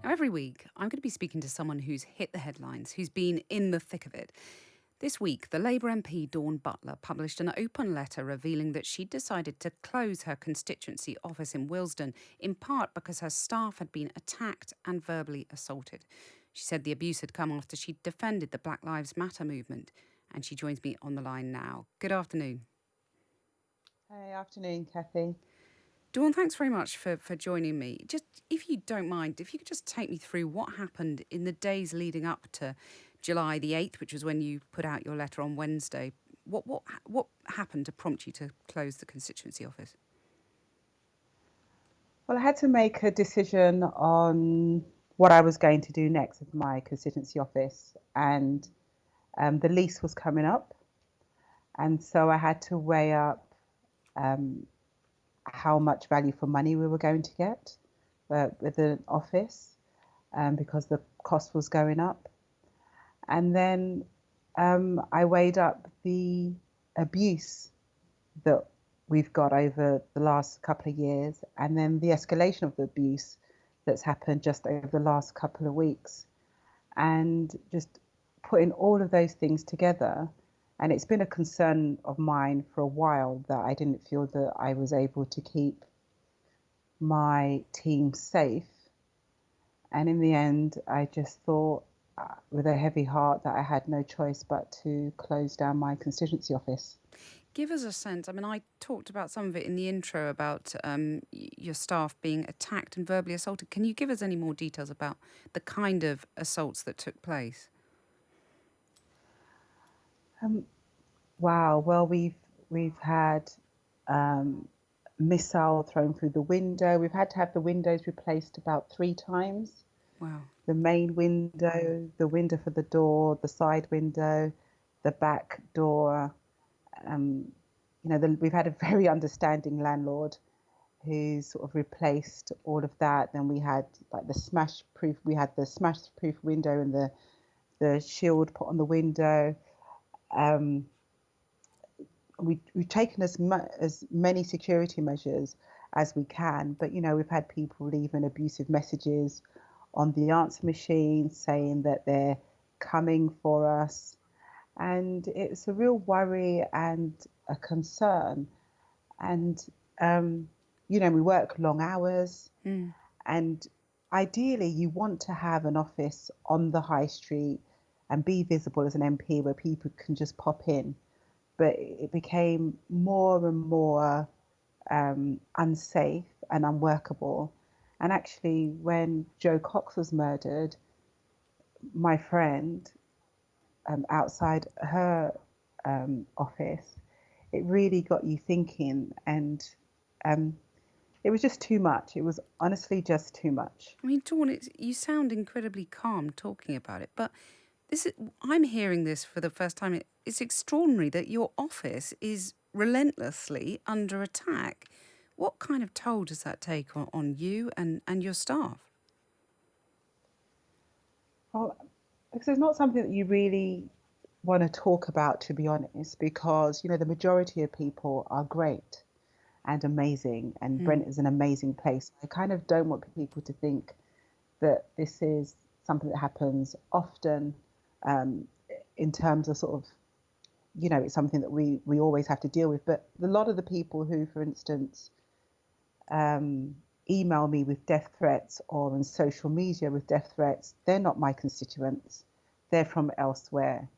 Now, every week, I'm going to be speaking to someone who's hit the headlines, who's been in the thick of it. This week, the Labour MP Dawn Butler published an open letter revealing that she'd decided to close her constituency office in Willesden, in part because her staff had been attacked and verbally assaulted. She said the abuse had come after she'd defended the Black Lives Matter movement. And she joins me on the line now. Good afternoon. Hey, afternoon, Cathy. Dawn, thanks very much for joining me. Just, if you don't mind, if you could just take me through what happened in the days leading up to July the 8th, which was when you put out your letter on Wednesday. What happened to prompt you to close the constituency office? Well, I had to make a decision on what I was going to do next with my constituency office, and the lease was coming up, and so I had to weigh up um, how much value for money we were going to get with the office, because the cost was going up, and then I weighed up the abuse that we've got over the last couple of years, and then the escalation of the abuse that's happened just over the last couple of weeks, and just putting all of those things together. And it's been a concern of mine for a while that I didn't feel that I was able to keep my team safe. And in the end, I just thought, with a heavy heart, that I had no choice but to close down my constituency office. Give us a sense. I mean, I talked about some of it in the intro about your staff being attacked and verbally assaulted. Can you give us any more details about the kind of assaults that took place? Um, wow. Well, we've had missile thrown through the window. We've had to have the windows replaced about 3 times. Wow. The main window, the window for the door, the side window, the back door. Um, we've had a very understanding landlord who sort of replaced all of that. Then we had like the smash proof. We had the smash proof window and the shield put on the window. Um, we've taken as many security measures as we can, but we've had people leaving abusive messages on the answer machine saying that they're coming for us, and it's a real worry and a concern. And we work long hours, Mm. and ideally you want to have an office on the high street and be visible as an MP where people can just pop in, but it became more and more unsafe and unworkable. And actually, when Joe Cox was murdered, my friend, outside her office, it really got you thinking, and um, it was just too much. It was honestly just too much. I mean, Dawn, you sound incredibly calm talking about it, but I'm hearing this for the first time. It's extraordinary that your office is relentlessly under attack. What kind of toll does that take on you and your staff? Well, because it's not something that you really want to talk about, to be honest, because the majority of people are great and amazing, and Mm. Brent is an amazing place. I kind of don't want people to think that this is something that happens often, um, in terms of sort of, it's something that we always have to deal with. But a lot of the people who, for instance, um, email me with death threats or on social media with death threats, they're not my constituents. They're from elsewhere.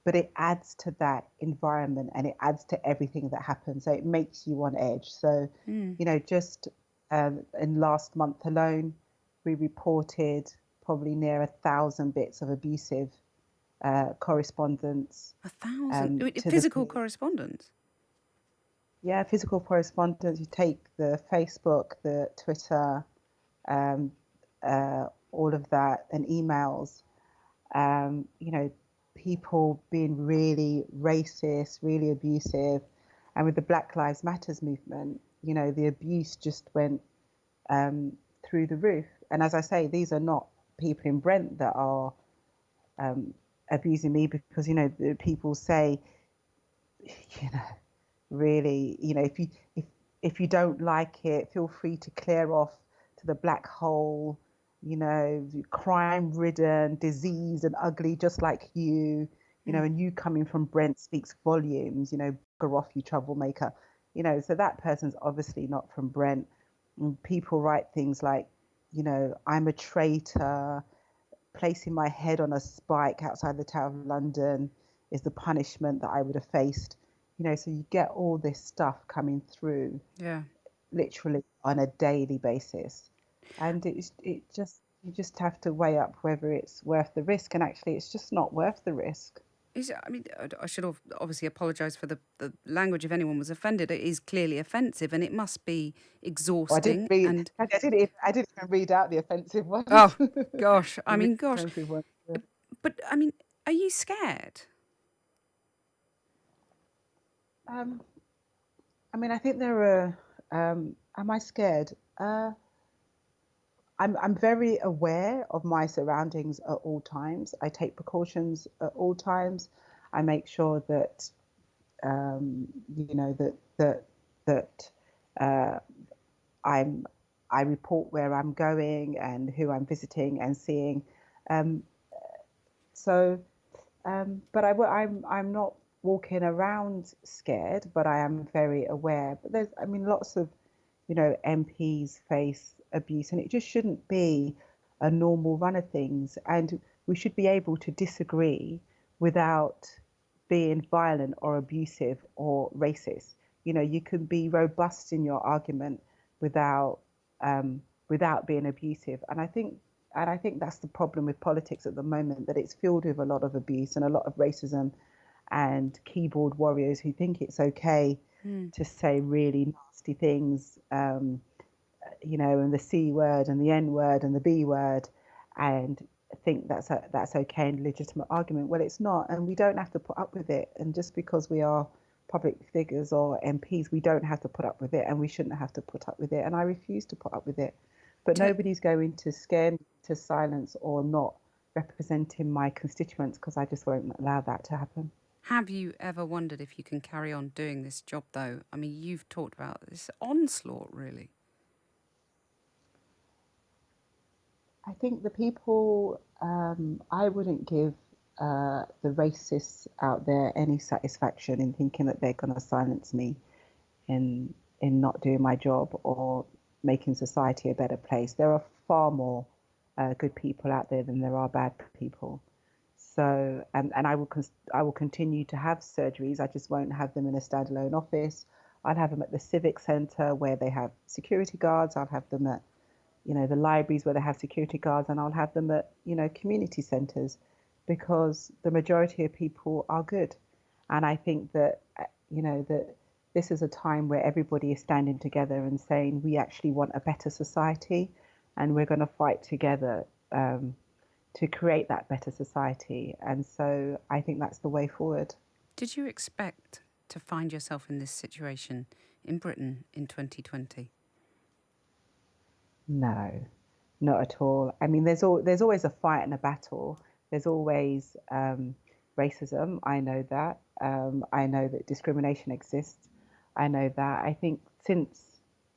But it adds to that environment and it adds to everything that happens. So it makes you on edge. So, Mm. just in last month alone, we reported probably near 1,000 bits of abusive correspondence 1,000 to the physical police. correspondence. Yeah, physical correspondence. You take the Facebook, the Twitter, um, all of that, and emails. Um, you know, People being really racist, really abusive, and with the Black Lives Matters movement, the abuse just went through the roof. And as I say, these are not people in Brent that are um, abusing me, because people say, you know, really, if you don't like it, feel free to clear off to the black hole. crime-ridden, diseased and ugly, just like and you coming from Brent speaks volumes, bugger off, you troublemaker. So that person's obviously not from Brent. And people write things like, I'm a traitor, placing my head on a spike outside the Tower of London is the punishment that I would have faced. So you get all this stuff coming through Yeah. literally on a daily basis. And you just have to weigh up whether it's worth the risk. And actually, it's just not worth the risk. I should obviously apologise for the language if anyone was offended. It is clearly offensive and it must be Well, exhausting. And I didn't even read out the offensive ones. oh, gosh. The really offensive ones. Yeah. But are you scared? Um, I think there are. Am I scared? I'm very aware of my surroundings at all times. I take precautions at all times. I make sure that that uh, I'm I report where I'm going and who I'm visiting and seeing. Um, so, but I'm not walking around scared, but I am very aware. But lots of MPs face abuse, and it just shouldn't be a normal run of things. And we should be able to disagree without being violent or abusive or racist. You can be robust in your argument without without being abusive. And I think that's the problem with politics at the moment, that it's filled with a lot of abuse and a lot of racism and keyboard warriors who think it's okay to say really nasty things, and the C word and the N word and the B word, and think that's okay and legitimate argument. Well, it's not, and we don't have to put up with it. And just because we are public figures or MPs, we don't have to put up with it, and we shouldn't have to put up with it. And I refuse to put up with it. But nobody's going to scare me to silence or not representing my constituents, because I just won't allow that to happen. Have you ever wondered if you can carry on doing this job, though? I mean, you've talked about this onslaught, really. I think the people, I wouldn't give the racists out there any satisfaction in thinking that they're going to silence me in not doing my job or making society a better place. There are far more good people out there than there are bad people. So, and I will continue to have surgeries. I just won't have them in a standalone office. I'll have them at the civic centre where they have security guards. I'll have them at the libraries where they have security guards, and I'll have them at community centres, because the majority of people are good. And I think that that this is a time where everybody is standing together and saying we actually want a better society, and we're going to fight together to create that better society. And so I think that's the way forward. Did you expect to find yourself in this situation in Britain in 2020? No, not at all. I mean, there's always a fight and a battle. There's always racism. I know that. I know that discrimination exists. I know that. I think since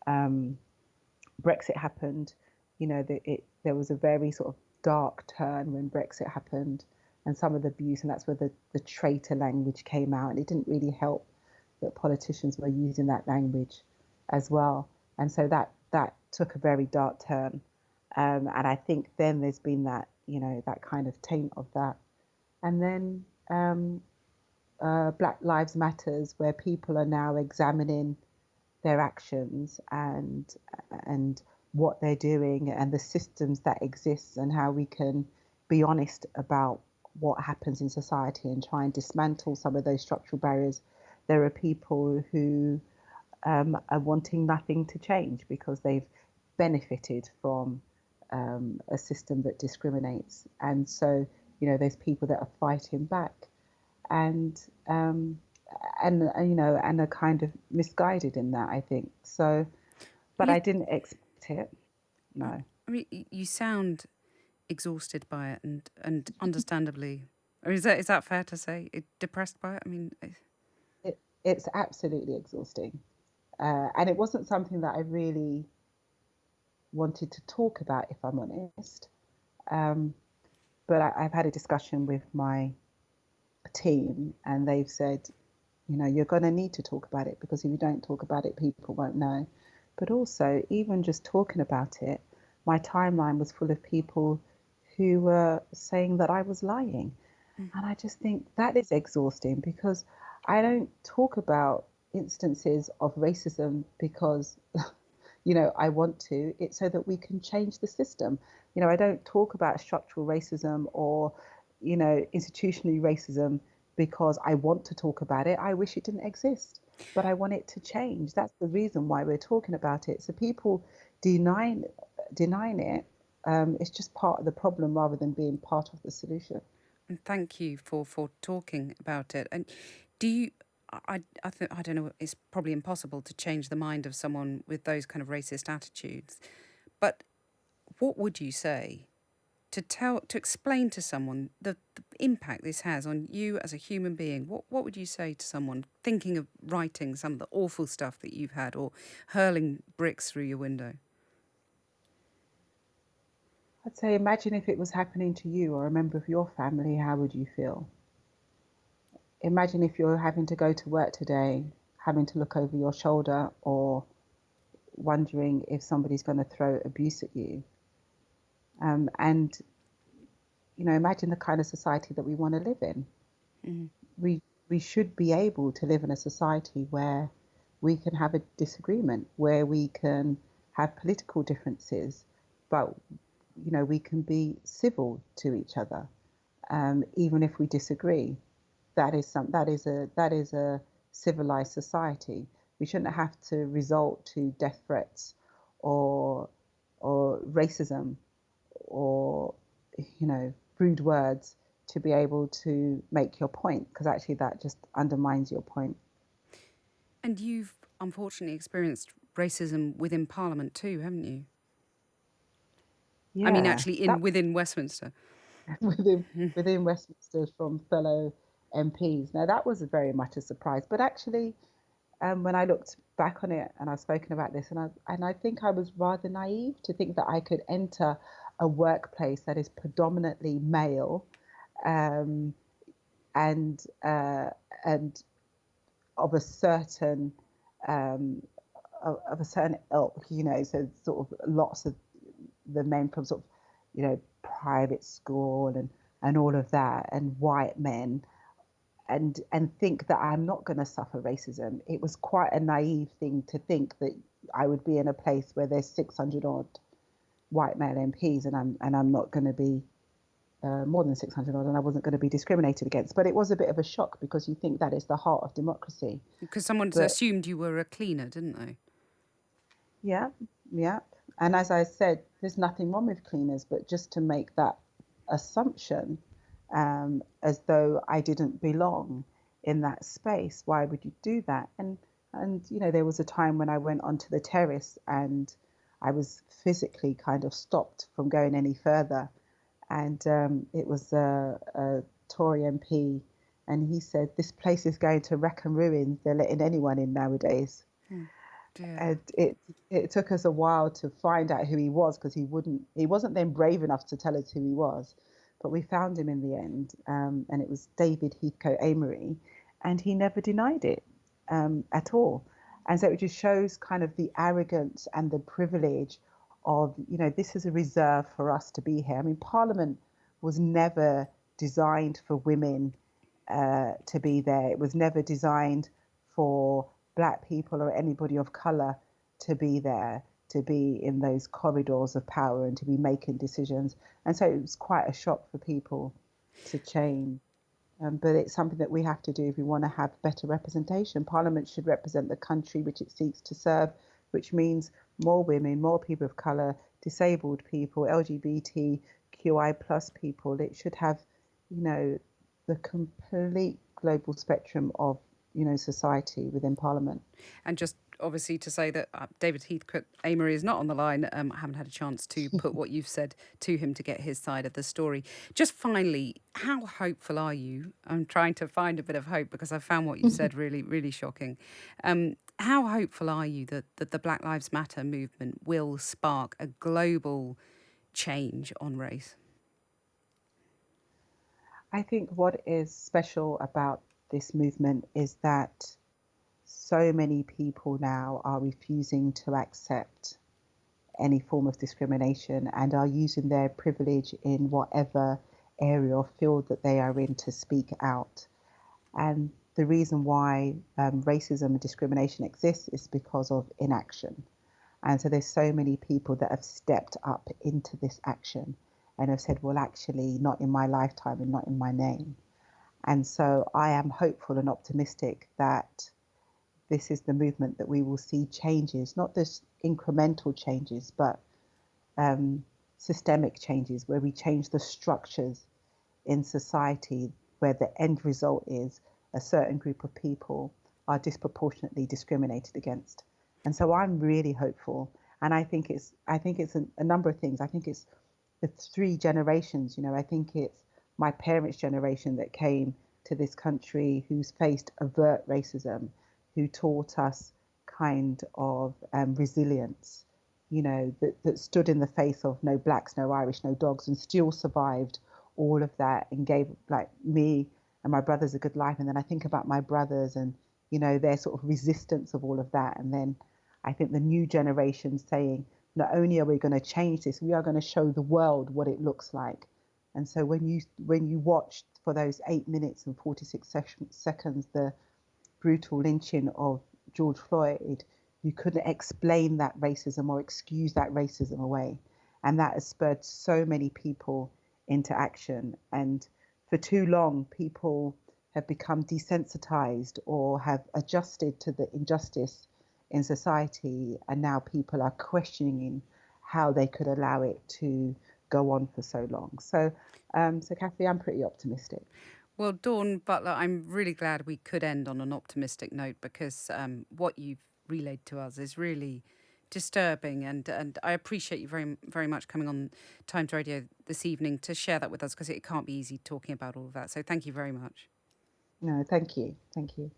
Brexit happened, there was a very sort of dark turn when Brexit happened, and some of the abuse, and that's where the traitor language came out, and it didn't really help that politicians were using that language as well, and so that took a very dark turn, and I think then there's been that that kind of taint of that, and then Black Lives Matters, where people are now examining their actions and what they're doing and the systems that exist, and how we can be honest about what happens in society and try and dismantle some of those structural barriers. There are people who are wanting nothing to change because they've benefited from a system that discriminates, and so there's people that are fighting back, and and are kind of misguided in that, I think. So, but I didn't expect it. No. I mean, you sound exhausted by it, and understandably. I mean, is that fair to say? Depressed by it? I mean, It's absolutely exhausting, and it wasn't something that I really wanted to talk about, if I'm honest. Um, but I've had a discussion with my team, and they've said, you're going to need to talk about it, because if you don't talk about it, people won't know. But also, even just talking about it, my timeline was full of people who were saying that I was lying. And I just think that is exhausting, because I don't talk about instances of racism because, I want to. It's so that we can change the system. I don't talk about structural racism or, institutionally racism because I want to talk about it. I wish it didn't exist, but I want it to change. That's the reason why we're talking about it. So people denying denying it, it's just part of the problem rather than being part of the solution. And thank you for talking about it. And do you? I don't know. It's probably impossible to change the mind of someone with those kind of racist attitudes. But what would you say to explain to someone the impact this has on you as a human being? What would you say to someone thinking of writing some of the awful stuff that you've had, or hurling bricks through your window? I'd say, imagine if it was happening to you or a member of your family, how would you feel? Imagine if you're having to go to work today, having to look over your shoulder, or wondering if somebody's going to throw abuse at you. And imagine the kind of society that we want to live in. Mm. We should be able to live in a society where we can have a disagreement, where we can have political differences, but we can be civil to each other, even if we disagree. That is a civilized society. We shouldn't have to resort to death threats or racism or rude words to be able to make your point, because actually that just undermines your point. And you've unfortunately experienced racism within Parliament too, haven't you? I mean, Yeah, actually, that within Westminster. within within Westminster from fellow MPs. Now that was very much a surprise, but actually, when I looked back on it, and I've spoken about this, and I think I was rather naive to think that I could enter a workplace that is predominantly male, um, and and of a certain um, of a certain ilk, so sort of lots of the men from sort of, private school and all of that, and white men, and think that I'm not going to suffer racism. It was quite a naive thing to think that I would be in a place where there's 600 odd white male MPs, and I'm not going to be more than 600 odd, and I wasn't going to be discriminated against. But it was a bit of a shock, because you think that is the heart of democracy. Because someone But assumed you were a cleaner, didn't they? yeah, yeah. And as I said, there's nothing wrong with cleaners, but just to make that assumption, as though I didn't belong in that space, why would you do that? And there was a time when I went onto the terrace, and I was physically kind of stopped from going any further. And it was a Tory MP, and he said, "This place is going to wreck and ruin. They're letting anyone in nowadays." Oh, dear. And it took us a while to find out who he was, because he wasn't then brave enough to tell us who he was, but we found him in the end, and it was David Heathcote Amory, and he never denied it, at all. And so it just shows kind of the arrogance and the privilege of, this is a reserve for us to be here. I mean, Parliament was never designed for women to be there. It was never designed for black people or anybody of colour to be there, to be in those corridors of power and to be making decisions. And so it was quite a shock for people to change. But it's something that we have to do if we want to have better representation. Parliament should represent the country which it seeks to serve, which means more women, more people of colour, disabled people, LGBTQI plus people. It should have, the complete global spectrum of, society within Parliament. And just obviously to say that David Heathcote Amory is not on the line. I haven't had a chance to put what you've said to him to get his side of the story. Just finally, how hopeful are you? I'm trying to find a bit of hope because I found what you said really, really shocking. How hopeful are you that the Black Lives Matter movement will spark a global change on race? I think what is special about this movement is that so many people now are refusing to accept any form of discrimination and are using their privilege in whatever area or field that they are in to speak out. And the reason why racism and discrimination exists is because of inaction. And so there's so many people that have stepped up into this action and have said, well, actually, not in my lifetime and not in my name. And so I am hopeful and optimistic that this is the movement that we will see changes, not just incremental changes, but um, systemic changes where we change the structures in society where the end result is a certain group of people are disproportionately discriminated against. And so I'm really hopeful. And I think it's a number of things. I think it's the three generations, I think it's my parents' generation that came to this country who's faced overt racism, who taught us kind of resilience, that stood in the face of no blacks, no Irish, no dogs, and still survived all of that and gave like me and my brothers a good life. And then I think about my brothers and, their sort of resistance of all of that. And then I think the new generation saying, not only are we going to change this, we are going to show the world what it looks like. And so when you watched for those 8 minutes and 46 seconds the brutal lynching of George Floyd, you couldn't explain that racism or excuse that racism away. And that has spurred so many people into action. And for too long, people have become desensitized or have adjusted to the injustice in society. And now people are questioning how they could allow it to go on for so long. So Cathy, I'm pretty optimistic. Well, Dawn Butler, I'm really glad we could end on an optimistic note because what you've relayed to us is really disturbing, and I appreciate you very very much coming on Times Radio this evening to share that with us because it can't be easy talking about all of that. So thank you very much. No, thank you. Thank you.